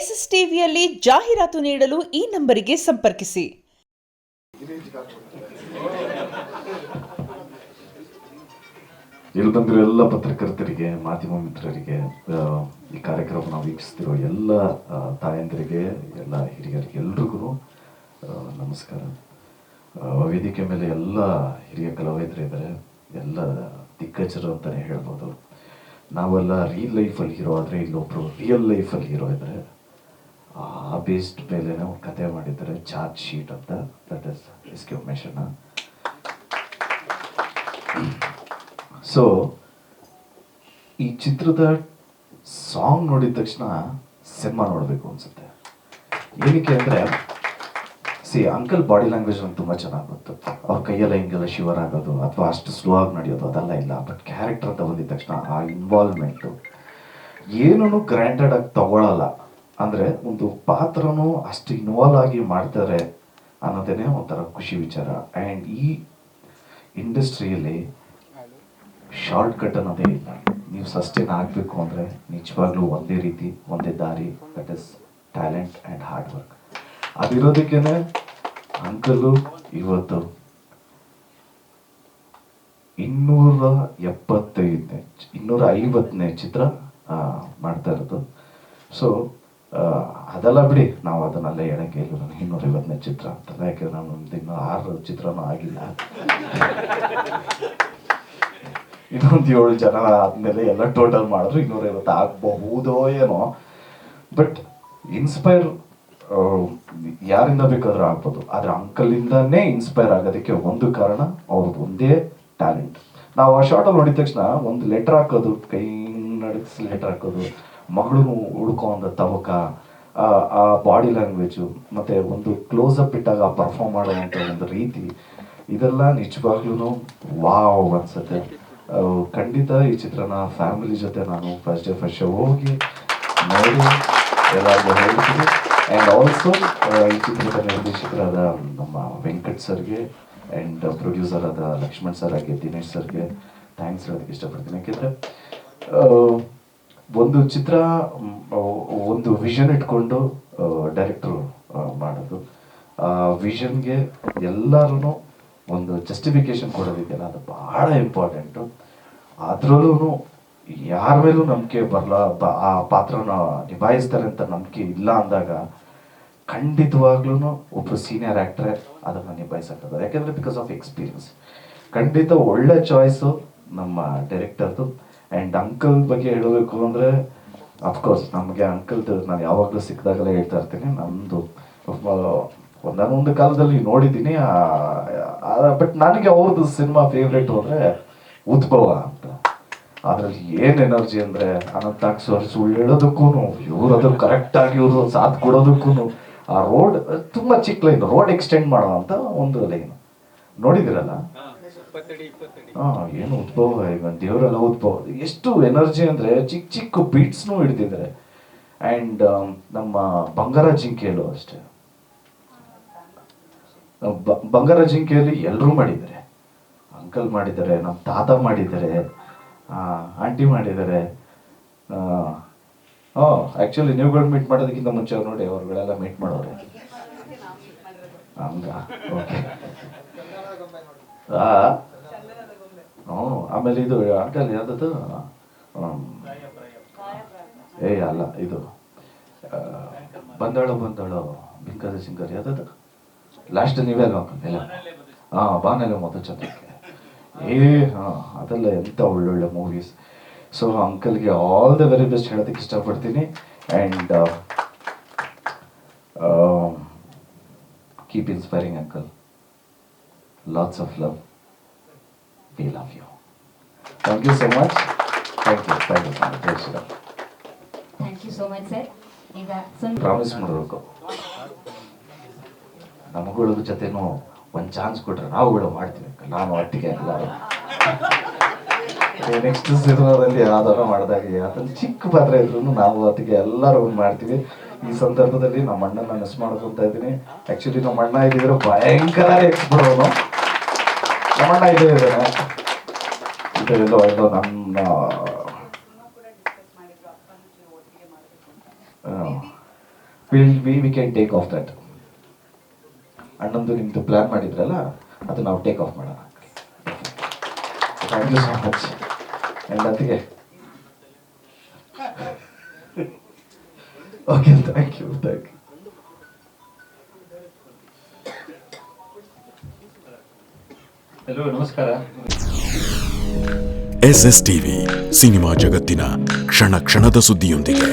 S S ಟಿವಿಯಲ್ಲಿ ಜಾಹೀರಾತು ನೀಡಲು ಈ ನಂಬರಿಗೆ ಸಂಪರ್ಕಿಸಿ. ಇಲ್ಲಿ ಬಂದಿರೋ ಎಲ್ಲ ಪತ್ರಕರ್ತರಿಗೆ, ಮಾಧ್ಯಮ ಮಿತ್ರರಿಗೆ, ಈ ಕಾರ್ಯಕ್ರಮನ ವೀಕ್ಷಿಸ್ತಿರೋ ಎಲ್ಲ ತಾಯಂದಿರಿಗೆ, ಎಲ್ಲ ಹಿರಿಯರಿಗೆ, ಎಲ್ರಿಗೂ ನಮಸ್ಕಾರ. ವೇದಿಕೆ ಮೇಲೆ ಎಲ್ಲ ಹಿರಿಯ ಕಲಾವಿದರು ಇದ್ದಾರೆ, ಎಲ್ಲ ದಿಗ್ಗಜರು ಅಂತಲೇ ಹೇಳ್ಬೋದು. ನಾವೆಲ್ಲ ರಿಯಲ್ ಲೈಫಲ್ಲಿ ಹೀರೋ ಆದರೆ ಇಲ್ಲೊಬ್ರು ರಿಯಲ್ ಲೈಫಲ್ಲಿ ಹೀರೋ ಇದ್ದಾರೆ. ಆ ಬೇಸ್ಡ್ ಮೇಲೆ ಒಂದು ಕತೆ ಮಾಡಿದ್ದಾರೆ, ಚಾರ್ಜ್ ಶೀಟ್ ಅಂತ. That is SK. ಉಮೇಶಣ್ಣ. ಸೊ ಈ ಚಿತ್ರದ ಸಾಂಗ್ ನೋಡಿದ ತಕ್ಷಣ ಸಿನಿಮಾ ನೋಡಬೇಕು ಅನ್ಸುತ್ತೆ. ಏನಕ್ಕೆ ಅಂದರೆ ಅಂಕಲ್ ಬಾಡಿ ಲ್ಯಾಂಗ್ವೇಜ್ ನಂಗೆ ತುಂಬ ಚೆನ್ನಾಗಿ ಗೊತ್ತು. ಅವ್ರ ಕೈಯೆಲ್ಲ ಹಿಂಗೆಲ್ಲ ಶಿವರ್ ಆಗೋದು ಅಥವಾ ಅಷ್ಟು ಸ್ಲೋ ಆಗಿ ನಡೆಯೋದು ಅದೆಲ್ಲ ಇಲ್ಲ. ಬಟ್ ಕ್ಯಾರೆಕ್ಟರ್ ಅಂತ ಬಂದಿದ ತಕ್ಷಣ ಆ ಇನ್ವಾಲ್ವ್ಮೆಂಟು ಏನೂ ಗ್ರ್ಯಾಂಟೆಡ್ ಆಗಿ ತಗೊಳ್ಳಲ್ಲ. ಅಂದರೆ ಒಂದು ಪಾತ್ರನೂ ಅಷ್ಟು ಇನ್ವಾಲ್ವ್ ಆಗಿ ಮಾಡ್ತಾರೆ ಅನ್ನೋದೇ ಒಂಥರ ಖುಷಿ ವಿಚಾರ. ಆ್ಯಂಡ್ ಈ ಇಂಡಸ್ಟ್ರಿಯಲ್ಲಿ ಶಾರ್ಟ್ ಕಟ್ ಅನ್ನೋದೇ ಇಲ್ಲ. ನೀವು ಸಸ್ಟೈನ್ ಆಗಬೇಕು ಅಂದರೆ ನಿಜವಾಗ್ಲೂ ಒಂದೇ ರೀತಿ, ಒಂದೇ ದಾರಿ, that is talent and hard work. ಅದಿರೋದಕ್ಕೇ ಅಂಕಲು ಇವತ್ತು 250ನೇ ಚಿತ್ರ ಮಾಡ್ತಾ ಇರೋದು. ಸೊ ಅದೆಲ್ಲ ಬಿಡಿ, ನಾವು ಅದನ್ನೆಲ್ಲ ಹೇಳಕ್ಕೆ ಇಲ್ಲ. ನಾನು 250ನೇ ಚಿತ್ರ ಅಂತಲ್ಲ, ಯಾಕೆಂದ್ರೆ ನಾನು ಇನ್ನೂ 6 ಚಿತ್ರನೂ ಆಗಿಲ್ಲ. ಇನ್ನೊಂದು 7 ಜನ ಆದಮೇಲೆ ಎಲ್ಲ ಟೋಟಲ್ ಮಾಡಿದ್ರು 250 ಆಗಬಹುದೋ ಏನೋ. ಬಟ್ ಇನ್ಸ್ಪೈರ್ ಯಾರಿಂದ ಬೇಕಾದ್ರೂ ಆಗ್ಬೋದು. ಆದರೆ ಅಂಕಲಿಂದನೇ ಇನ್ಸ್ಪೈರ್ ಆಗೋದಕ್ಕೆ ಒಂದು ಕಾರಣ ಅವ್ರದ್ದು ಒಂದೇ ಟ್ಯಾಲೆಂಟ್. ನಾವು ಆ ಶಾರ್ಟಲ್ಲಿ ನೋಡಿದ ತಕ್ಷಣ ಒಂದು ಲೆಟರ್ ಹಾಕೋದು, ಕೈ ನಡಗಿಸಿ ಲೆಟರ್ ಹಾಕೋದು, ಮಗಳು ಹುಡ್ಕೋ ಒಂದು ತವಕ, ಆ ಬಾಡಿ ಲ್ಯಾಂಗ್ವೇಜು, ಮತ್ತು ಒಂದು ಕ್ಲೋಸಪ್ ಇಟ್ಟಾಗ ಪರ್ಫಾರ್ಮ್ ಮಾಡುವಂಥ ಒಂದು ರೀತಿ, ಇದೆಲ್ಲ ನಿಜವಾಗ್ಲೂ ವಾವ್ ಅನ್ಸುತ್ತೆ. ಖಂಡಿತ ಈ ಚಿತ್ರನ ಫ್ಯಾಮಿಲಿ ಜೊತೆ ನಾನು ಫಸ್ಟ್ ಶೋ ಹೋಗಿ ನೋಡಿ ಎಲ್ಲರಿಗೂ ಹೇಳ್ತೀನಿ. ಆ್ಯಂಡ್ ಆಲ್ಸೋ ಈ ಚಿತ್ರದ ನಿರ್ದೇಶಕರಾದ ನಮ್ಮ ವೆಂಕಟ್ ಸರ್ಗೆ ಆ್ಯಂಡ್ ಪ್ರೊಡ್ಯೂಸರ್ ಆದ ಲಕ್ಷ್ಮಣ್ ಸರ್ ಹಾಗೆ ದಿನೇಶ್ ಸರ್ಗೆ ಥ್ಯಾಂಕ್ಸ್ ಹೇಳೋದಕ್ಕೆ ಇಷ್ಟಪಡ್ತೀನಿ. ಯಾಕೆಂದರೆ ಒಂದು ಚಿತ್ರ ಒಂದು ವಿಷನ್ ಇಟ್ಕೊಂಡು ಡೈರೆಕ್ಟ್ರು ಮಾಡೋದು, ಆ ವಿಷನ್ಗೆ ಎಲ್ಲರೂ ಒಂದು ಜಸ್ಟಿಫಿಕೇಶನ್ ಕೊಡೋದಿದೆಯಲ್ಲ, ಅದು ಭಾಳ ಇಂಪಾರ್ಟೆಂಟು. ಅದರಲ್ಲೂ ಯಾರ ಮೇಲೂ ನಂಬಿಕೆ ಬರಲ್ಲ, ಆ ಪಾತ್ರನ ನಿಭಾಯಿಸ್ತಾರೆ ಅಂತ ನಂಬಿಕೆ ಇಲ್ಲ ಅಂದಾಗ ಖಂಡಿತವಾಗ್ಲೂ ಒಬ್ಬರು ಸೀನಿಯರ್ ಆ್ಯಕ್ಟ್ರೇ ಅದನ್ನು ನಿಭಾಯಿಸೋಕ್ಕಾಗಲ್ಲ. ಯಾಕೆಂದರೆ ಬಿಕಾಸ್ ಆಫ್ ಎಕ್ಸ್ಪೀರಿಯನ್ಸ್. ಖಂಡಿತ ಒಳ್ಳೆ ಚಾಯ್ಸು ನಮ್ಮ ಡೈರೆಕ್ಟರ್ದು. ಆ್ಯಂಡ್ ಅಂಕಲ್ ಬಗ್ಗೆ ಹೇಳಬೇಕು ಅಂದರೆ ಅಫ್ಕೋರ್ಸ್ ನಮಗೆ ಅಂಕಲ್ದು ನಾನು ಯಾವಾಗಲೂ ಸಿಕ್ಕಿದಾಗಲೇ ಹೇಳ್ತಾ ಇರ್ತೀನಿ. ನಮ್ಮದು ಒಂದೊಂದು ಕಾಲದಲ್ಲಿ ನೋಡಿದ್ದೀನಿ. ಬಟ್ ನನಗೆ ಅವ್ರದ್ದು ಸಿನಿಮಾ ಫೇವ್ರೇಟು ಅಂದರೆ ಉದ್ಭವ ಅಂತ. ಅದರಲ್ಲಿ ಏನು ಎನರ್ಜಿ ಅಂದರೆ ಅನಂತಾಕ್ಷ ಅವ್ರು ಸುಳ್ಳು ಹೇಳೋದಕ್ಕೂ, ಇವರು ಅದು ಕರೆಕ್ಟಾಗಿ ಇವರು ಸಾಥ್ ಕೊಡೋದಕ್ಕೂ, ಆ ರೋಡ್ ತುಂಬ ಚಿಕ್ಕ ಲೈನ್, ರೋಡ್ ಎಕ್ಸ್ಟೆಂಡ್ ಮಾಡೋ ಅಂತ ಒಂದು ಲೈನು ನೋಡಿದಿರಲ್ಲ. ಏನು ಉದ್ಭವ, ಈಗ ದೇವರೆಲ್ಲ ಉದ್ಭವ, ಎಷ್ಟು ಎನರ್ಜಿ ಅಂದರೆ ಚಿಕ್ಕ ಚಿಕ್ಕ ಬೀಟ್ಸ್ನೂ ಹಿಡ್ದಿದ್ದಾರೆ. ಆ್ಯಂಡ್ ನಮ್ಮ ಬಂಗಾರ ಜಿಂಕೆಯಲ್ಲೂ ಅಷ್ಟೇ, ಬಂಗಾರ ಜಿಂಕೆಯಲ್ಲಿ ಎಲ್ಲರೂ ಮಾಡಿದ್ದಾರೆ. ಅಂಕಲ್ ಮಾಡಿದ್ದಾರೆ, ನಮ್ಮ ತಾತ ಮಾಡಿದ್ದಾರೆ, ಆಂಟಿ ಮಾಡಿದ್ದಾರೆ. ಆ್ಯಕ್ಚುಲಿ ನೀವುಗಳು ಮೀಟ್ ಮಾಡೋದಕ್ಕಿಂತ ಮುಂಚೆ ಅವ್ರು ನೋಡಿ ಅವ್ರುಗಳೆಲ್ಲ ಮೀಟ್ ಮಾಡೋರೆ. ಹಂಗ ಓಕೆ. ಆಮೇಲೆ ಇದು ಅಂಕಲ್ ಯಾವ್ದದು ಅಲ್ಲ, ಇದು ಬಂದಾಳು ಬಿಂಕದ ಸಿಂಗರ್ ಯಾವ್ದದು ಲಾಸ್ಟ್ ನೀವೇ ಅಲ್ವಾ ಅಂಕಲ್? ಎಲ್ಲ ಬಾನೆಲ್ಲ ಮೊದಲು ಚಂದ್ರಕ್ಕೆ ಅದೆಲ್ಲ ಎಂಥ ಒಳ್ಳೊಳ್ಳೆ ಮೂವೀಸ್. ಸೊ ಅಂಕಲ್ಗೆ ಆಲ್ ದ ವೆರಿ ಬೆಸ್ಟ್ ಹೇಳೋದಕ್ಕೆ ಇಷ್ಟಪಡ್ತೀನಿ. And keep inspiring uncle. Lots of love. We love you. Thank you so much. Thank you so much. Jai Shriram. Thank you so much sir. ಈಗ ಪ್ರಾಮಿಸ್ ಮಾಡಬೇಕು, ನಮಗಳ ಜೊತೆನೂ ಒಂದು ಚಾನ್ಸ್ ಕೊಟ್ರೆ ನಾವುಗಳು ಮಾಡ್ತೀವಿ. ನಾನು ಒಟ್ಟಿಗೆ ಎಲ್ಲರೂ ನೆಕ್ಸ್ಟ್ ಸಿನಿಮಾದಲ್ಲಿ ಯಾವ್ದಾರ ಮಾಡಿದಾಗ ಅದೊಂದು ಚಿಕ್ಕ ಪಾತ್ರ ಇದ್ರು ನಾವು ಒಟ್ಟಿಗೆ ಎಲ್ಲರೂ ಮಾಡ್ತೀವಿ. ಈ ಸಂದರ್ಭದಲ್ಲಿ ನಮ್ಮ ಅಣ್ಣನ ಮಿಸ್ ಮಾಡ್ಕೊತ ಇದ್ದೀನಿ. ಆ್ಯಕ್ಚುಲಿ ನಮ್ಮ ಅಣ್ಣ ಇದ್ದಿದ್ರೆ ಭಯಂಕರ ಎಕ್ಸ್ಬಿಡೋನು. ನಮ್ಮ ಅಣ್ಣ ಇದ್ದಾನೆ ಇದೆಲ್ಲೋ ನನ್ನ we can take off that. ಅಣ್ಣಂದು ನಿಮ್ದು ಪ್ಲಾನ್ ಮಾಡಿದ್ರಲ್ಲ, ಅದು ನಾವು ಟೇಕ್ ಆಫ್ ಮಾಡೋಣ. Thank you so much. And ಅದಕ್ಕೆ ಓಕೆ, ಥ್ಯಾಂಕ್ ಯು. ಎಲ್ಲರೂ ನಮಸ್ಕಾರ. SS ಟಿವಿ ಸಿನಿಮಾ ಜಗತ್ತಿನ ಕ್ಷಣ ಕ್ಷಣದ ಸುದ್ದಿಯೊಂದಿಗೆ.